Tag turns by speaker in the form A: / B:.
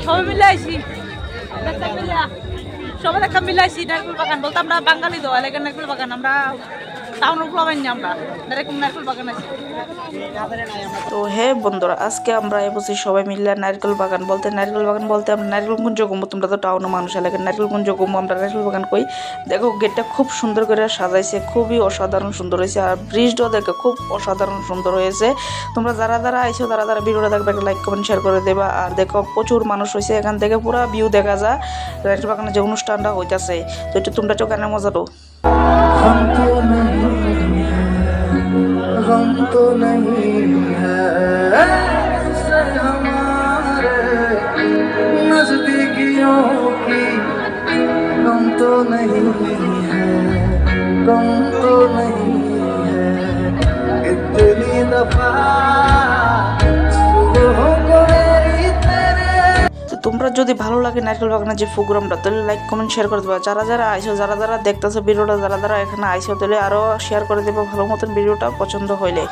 A: সবাই মিলে আইছি সবাই দেখা মিলে আইছি নারকেল বাগান বলতে আমরা বাঙালি তো এলাকার নারকেল বাগান আমরা টাউন উপলব্ধ আমরা নারকেল বাগান আছি।
B: তো হে বন্ধুরা আজকে আমরা এবছর সবাই মিলে নারকেল বাগান বলতে আমরা নারকেলকুঞ্জ ঘুমো। তোমরা তো টাউনে মানুষ এলাকার নারকেলকুঞ্জ ঘুমো, আমরা নারকেল বাগান কই। দেখো গেটটা খুব সুন্দর করে সাজাইছে, খুবই অসাধারণ সুন্দর হয়েছে। আর ব্রিজটাও দেখো খুব অসাধারণ সুন্দর হয়েছে। তোমরা যারা আইছো তারা ভিডিওটা দেখবে, একটা লাইক কমেন্ট শেয়ার করে দেবা। আর দেখো প্রচুর মানুষ হয়েছে, এখান থেকে পুরো ভিউ দেখা যায় নারকেল বাগানের যে অনুষ্ঠানটা হইতাছে। তো একটু তোমরা চোখানে মজা দাও।
C: गम तो नहीं है ऐसे हमारे नजदीकियों की, गम तो नहीं है, गम तो नहीं है। इतनी दफा
B: তোমরা যদি ভালো লাগে নারকেল বাগানের যে প্রোগ্রামটা তাহলে লাইক কমেন্ট শেয়ার করে দেবা। যারা আইসো যারা দেখতেছো ভিডিওটা, যারা এখানে আইসো তাহলে আরো শেয়ার করে দেবা ভালো মতন ভিডিওটা পছন্দ হইলে।